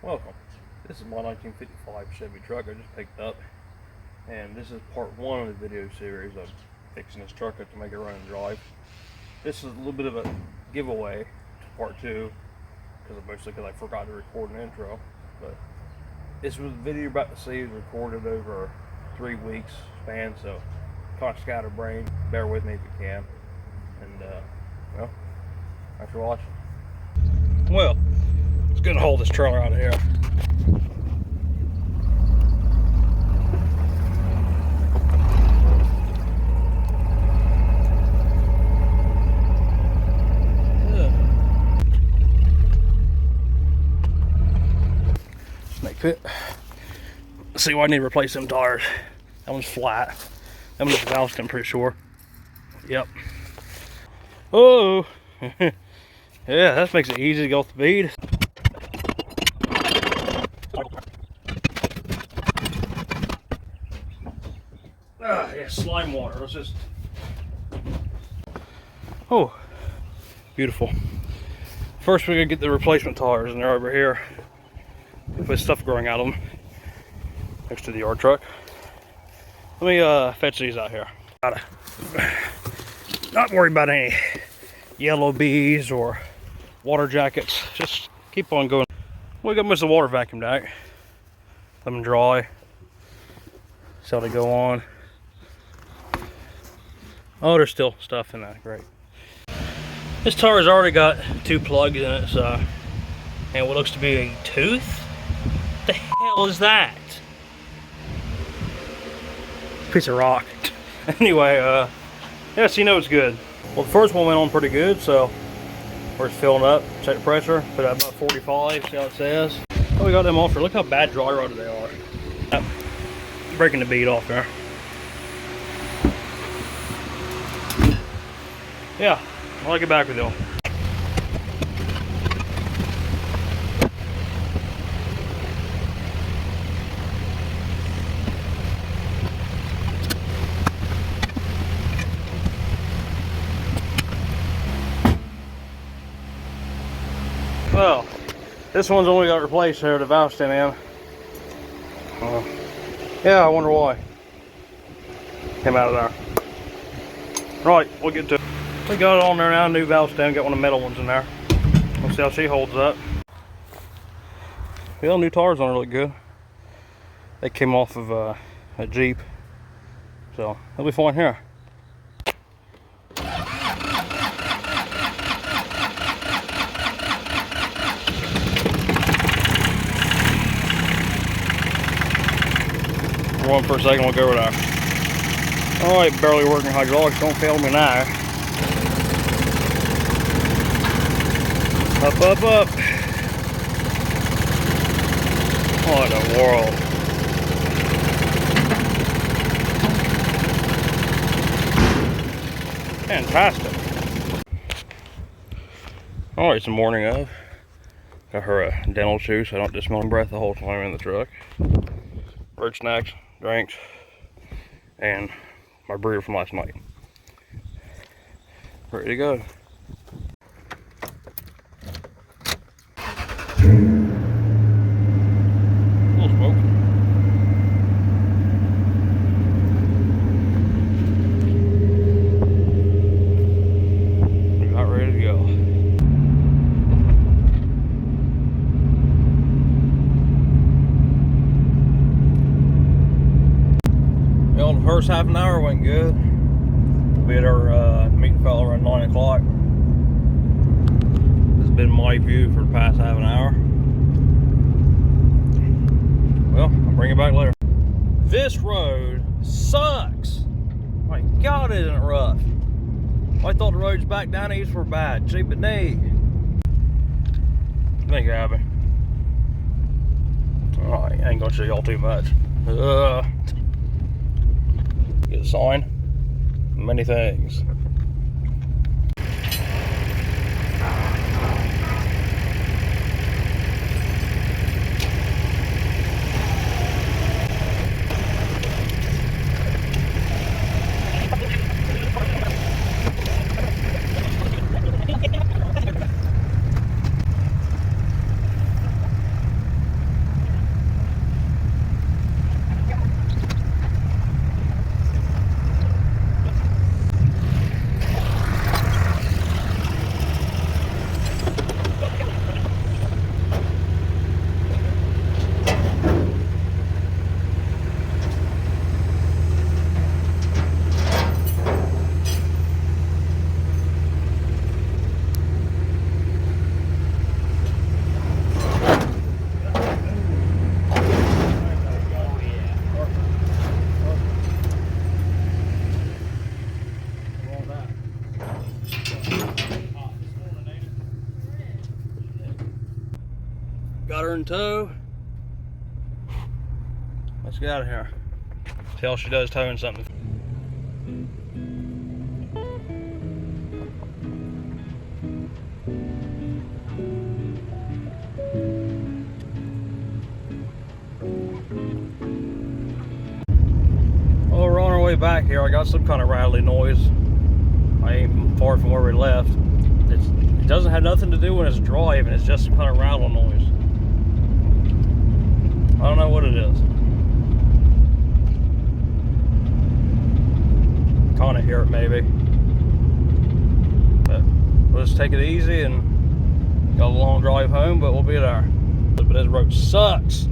Welcome. This is my 1955 Chevy truck I just picked up, and this is part one of the video series of fixing this truck up to make it run and drive. This is a little bit of a giveaway to part two, because I forgot to record an intro. But this was the video you're about to see is recorded over a 3 weeks span, so kind of scatterbrained. Bear with me if you can. And well, thanks for watching. Well, it's good to hold this trailer out of here. Snake pit. Let's see why I need to replace them tires. That one's flat. That one's valved, I'm pretty sure. Yep. Oh! Yeah, that makes it easy to go off the bead. Yeah, slime water. Let's just. Oh, beautiful. First, we're gonna get the replacement tires, and they're over here with stuff growing out of them next to the yard truck. Let me fetch these out here. Gotta not worry about any yellow bees or water jackets. Just keep on going. We got most of the water vacuumed out. Let them dry. See how they go on. Oh, there's still stuff in that. Great. This tire's already got 2 plugs in it, so, and what looks to be a tooth. What the hell is that? Piece of rock. Anyway, yeah, so you know it's good. Well, the first one went on pretty good, so we're just filling up. Check the pressure. Put it at about 45. See how it says. Oh, we got them off there. Look how bad dry rotted they are. Yep. Breaking the bead off there. Yeah, I'll get back with you. Well, this one's only got replaced here, the valve stem in. Yeah, I wonder why. Came out of there. Right, we'll get to it. We got it on there now, new valve stem, got one of the metal ones in there. We'll see how she holds up. Well, new tires on her look good. They came off of a Jeep. So, they'll be fine here. Hold on for a second, we'll go over there. Alright, barely working hydraulics, don't fail me now. Up, up, up. What a world. Fantastic. Alright, it's the morning of. Got her a dental chew so I don't just smell breath the whole time I'm in the truck. Road snacks, drinks, and my burrito from last night. Ready to go. Little smoke. We're about ready to go. Well, the first half an hour went good. We had our meeting fell around 9 o'clock. This has been my view for the past half an hour. Well, I'll bring it back later. This road sucks. My God, isn't it rough? I thought the roads back down east were bad. Gee, but nay. Thank you, Abby. Alright, I ain't gonna show y'all too much. Get a sign. Many things. in tow. Let's get out of here. See all she does towing something. Well, we're on our way back here. I got some kind of rattly noise. I ain't far from where we left. It doesn't have nothing to do when it's driving. It's just some kind of rattle noise. I don't know what it is. Kind of hear it maybe. But we'll just take it easy and got a long drive home, but we'll be there. But this road sucks.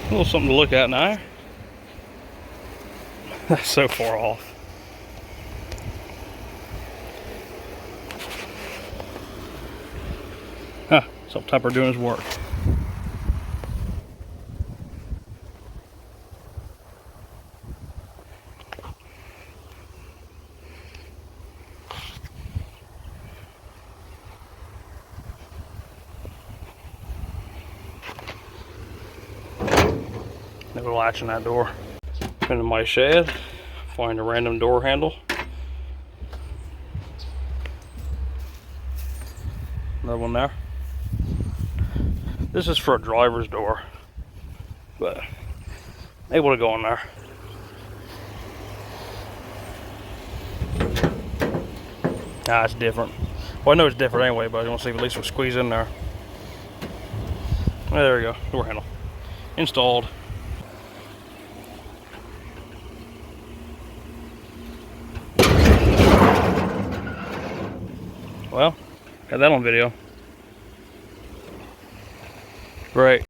A little something to look at now. That's so far off. Huh, some type of doing his work. No latch on that door. Into my shed, find a random door handle. Another one there. This is for a driver's door, but able to go in there. Nah, it's different. Well, I know it's different anyway, but I want to see if at least we'll squeeze in there. There we go, door handle installed. Well, got that on video. Great.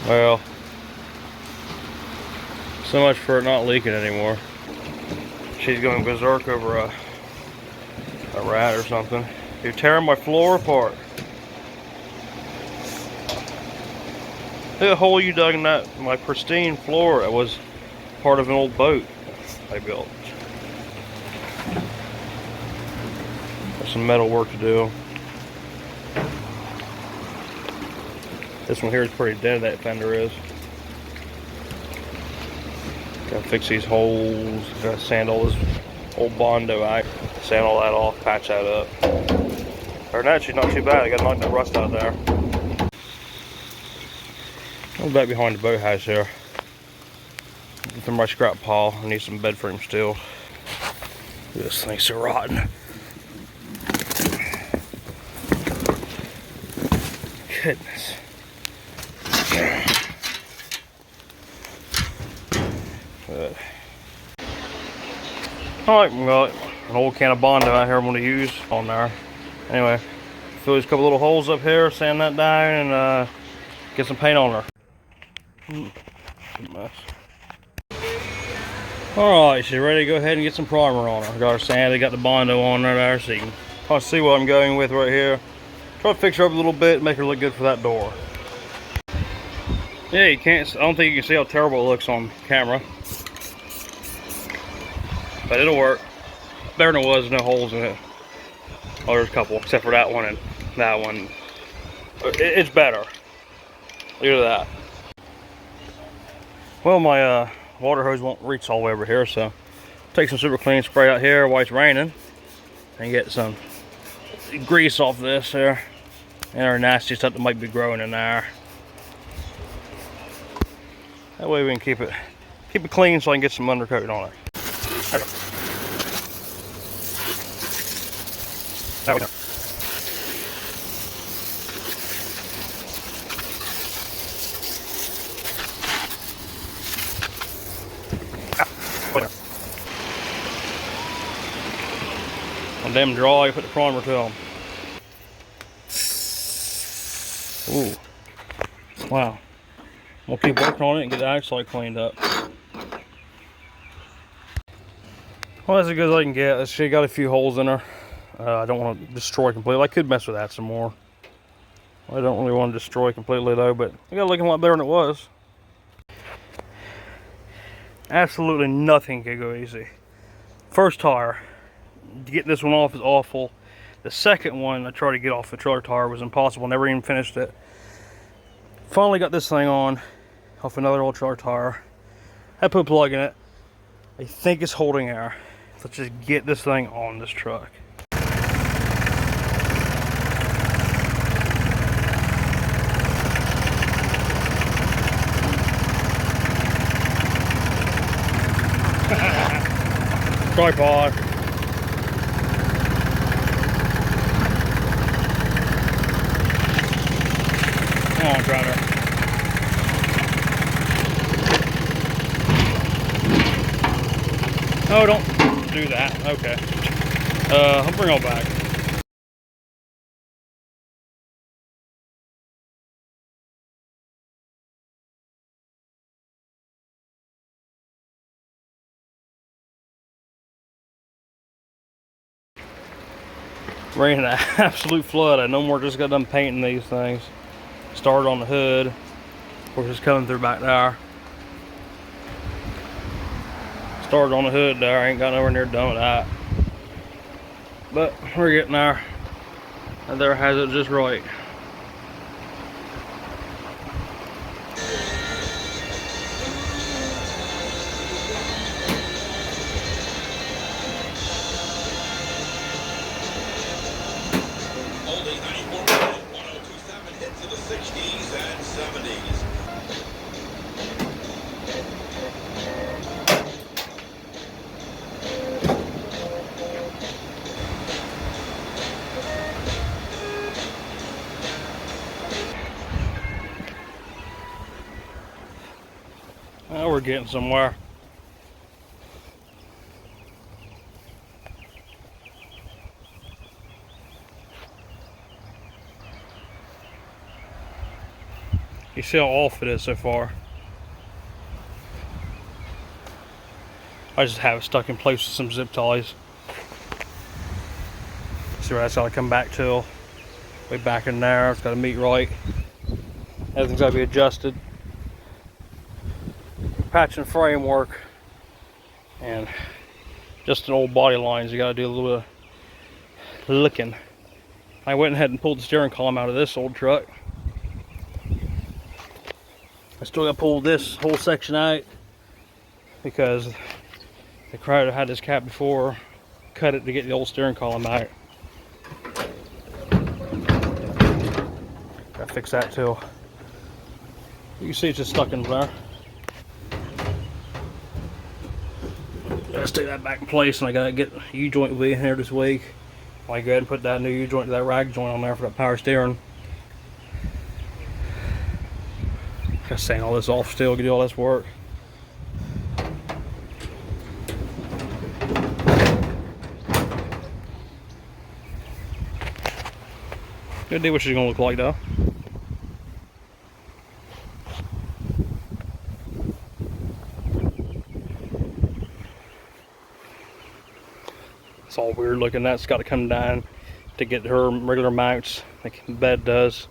Well, so much for it not leaking anymore. She's going berserk over a rat or something. You're tearing my floor apart. Look at the hole you dug in my pristine floor. That was part of an old boat I built. Got some metal work to do. This one here is pretty dead, that fender is. Gotta fix these holes, gotta sand all this old Bondo out, sand all that off, patch that up. Or no, she's not too bad, I gotta knock the rust out of there. I'm back behind the boathouse here. From my scrap pile, I need some bed frame steel. This thing's so rotten. Goodness. Good. Alright, we got an old can of Bondo out here I'm going to use on there. Anyway, fill these couple little holes up here, sand that down, and get some paint on her. Good mess. Alright, she's ready to go ahead and get some primer on her. Got her sanded, got the Bondo on there, so you can kind of see what I'm going with right here. Try to fix her up a little bit, make her look good for that door. Yeah, you can't, I don't think you can see how terrible it looks on camera. But it'll work. Better than it was, no holes in it. Oh, there's a couple, except for that one and that one. It's better. Look at that. Well, my water hose won't reach all the way over here, so take some super clean spray out here while it's raining and get some grease off this there and our nasty stuff that might be growing in there. That way we can keep it clean so I can get some undercoat on it. There we go. When them dry, you put the primer to them. Ooh. Wow. We'll keep working on it and get the outside cleaned up. Well, that's as good as I can get. She got a few holes in her. I don't want to destroy completely. I could mess with that some more. I don't really want to destroy completely though, but it got looking a lot better than it was. Absolutely nothing can go easy. First tire, to get this one off is awful. The second one I tried to get off the trailer tire was impossible. Never even finished it. Finally got this thing on off another old trailer tire. I put a plug in it. I think it's holding air. Let's just get this thing on this truck. Tripod. Come on, driver. Oh, don't do that. Okay. I'll bring it all back. Rain an absolute flood. I no more just got done painting these things. Started on the hood. Of course, it's coming through back there. Started on the hood there. I ain't got nowhere near done with that. But we're getting there. And there has it just right. Only 94 1027 hits in the 60s and 70s. we're getting somewhere. You see how off it is so far. I just have it stuck in place with some zip ties. See where that's got to come back to. Way back in there. It's got to meet right. Everything's got to be adjusted. Patching framework and just an old body lines. You got to do a little bit of looking. I went ahead and pulled the steering column out of this old truck. I still got to pull this whole section out because the crowd had this cap before, cut it to get the old steering column out. Gotta fix that too. You can see it's just stuck in there. Gotta stick that back in place, and I gotta get a U-joint will be in here this week. I go ahead and put that new U-joint, that rag joint on there for that power steering. Gotta sand all this off still, do all this work. Good idea what she's gonna look like though. It's all weird looking. That's got to come down to get her regular mounts like the bed does.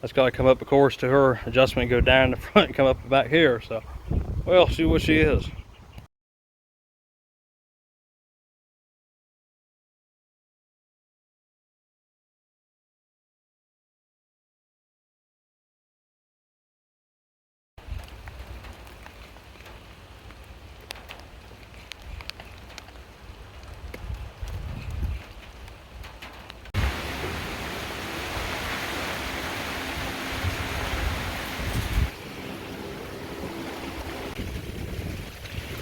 That's got to come up, of course, to her adjustment, go down the front and come up back here. So, well, see what she is.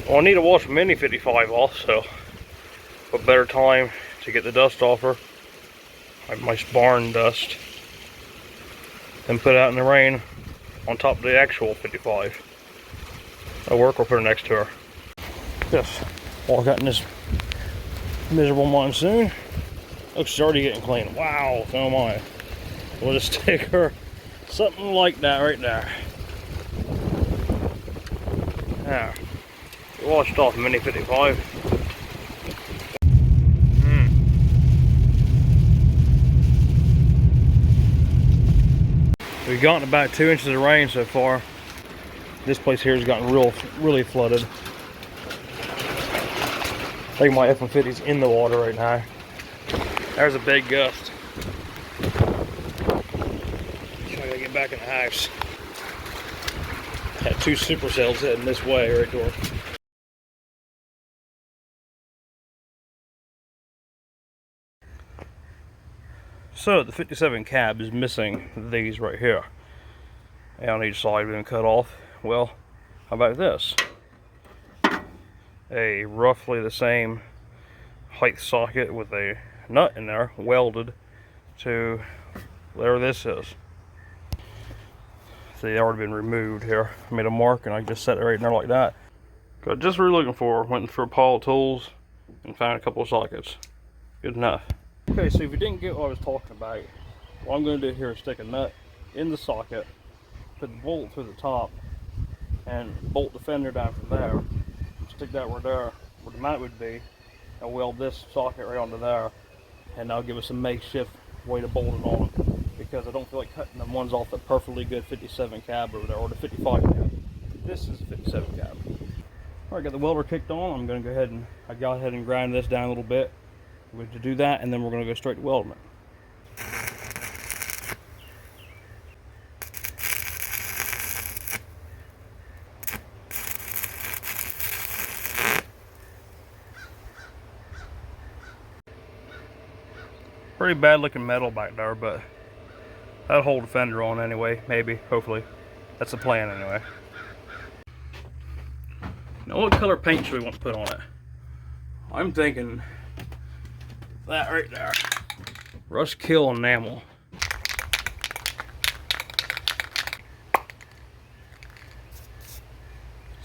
Well, I need to wash Mini 55 off, so what better time to get the dust off her, like my barn dust, than put it out in the rain on top of the actual 55. That'll work. We'll put her next to her. Just walk out in this miserable monsoon. Looks it's already getting clean. Wow, so am I. We'll just take her something like that right there. Now, washed off Mini 55. We've gotten about 2 inches of rain so far. This place here has gotten really flooded. I think my F-150's in the water right now. There's a big gust. I gotta get back in the house. Had 2 supercells heading this way right door. So the 57 cab is missing these right here. And on each side been cut off. Well, how about this? A roughly the same height socket with a nut in there welded to where this is. See, they already been removed here. I made a mark and I just set it right in there like that. Got just what we're looking for. Went for a pile of tools and found a couple of sockets. Good enough. Okay, so if you didn't get what I was talking about, what I'm going to do here is stick a nut in the socket, put the bolt through the top, and bolt the fender down from there. Stick that where the mount would be, and weld this socket right onto there, and that'll give us a makeshift way to bolt it on, because I don't feel like cutting them ones off the perfectly good 57 cab over there, or the 55 cab. This is a 57 cab. Alright, got the welder kicked on. I'm going to go ahead and grind this down a little bit. We're going to do that, and then we're going to go straight to weldment. Pretty bad looking metal back there, but that'll hold the fender on anyway, maybe, hopefully. That's the plan anyway. Now what color paint should we want to put on it? I'm thinking that right there. Rust Kill enamel.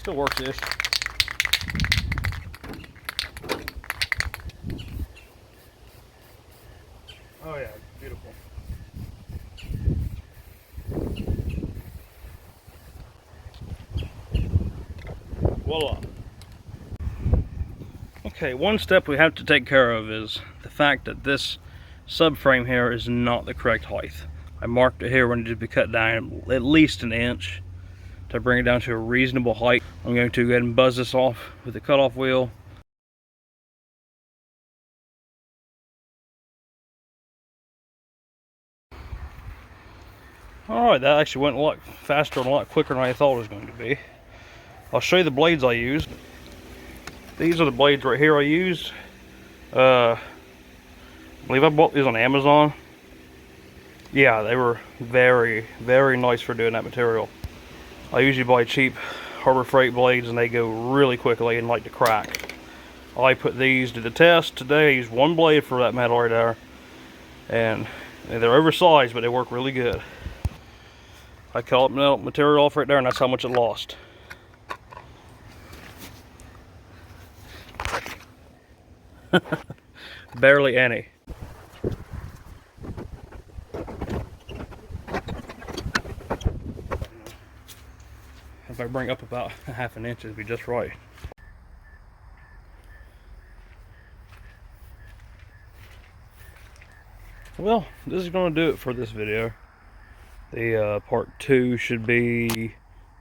Still works-ish. Oh yeah, beautiful. Voila. Okay, one step we have to take care of is the fact that this subframe here is not the correct height. I marked it here when it needed to be cut down at least an inch to bring it down to a reasonable height. I'm going to go ahead and buzz this off with the cutoff wheel. Alright, that actually went a lot faster and a lot quicker than I thought it was going to be. I'll show you the blades I used. These are the blades right here I used. I believe I bought these on Amazon. Yeah, they were very, very nice for doing that material. I usually buy cheap Harbor Freight blades and they go really quickly and like to crack. I put these to the test today. I used one blade for that metal right there. And they're oversized, but they work really good. I cut all the material off right there and that's how much it lost. Barely any. If I bring up about a half an inch, it'd be just right. Well, this is going to do it for this video. The part 2 should be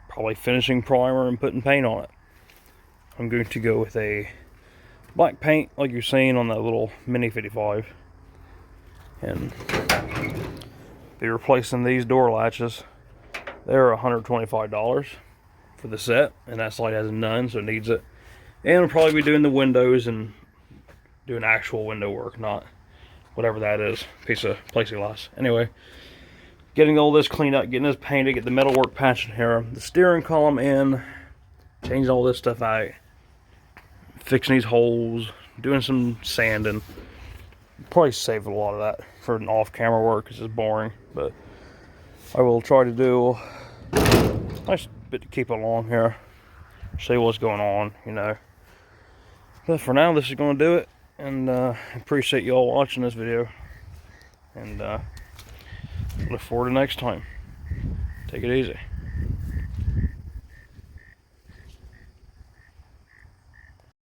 probably finishing primer and putting paint on it. I'm going to go with a black paint like you're seeing on that little Mini 55. And be replacing these door latches. They're $125 for the set, and that slide has none, so it needs it. And we'll probably be doing the windows and doing actual window work, not whatever that is, piece of plexiglass. Anyway, getting all this cleaned up, getting this painted, get the metal work patched in here, the steering column in, changing all this stuff out, fixing these holes, doing some sanding. Probably save a lot of that for an off-camera work because it's boring, but I will try to do a nice bit to keep along here, see what's going on, you know. But for now, this is going to do it, and appreciate you all watching this video, and look forward to next time. Take it easy.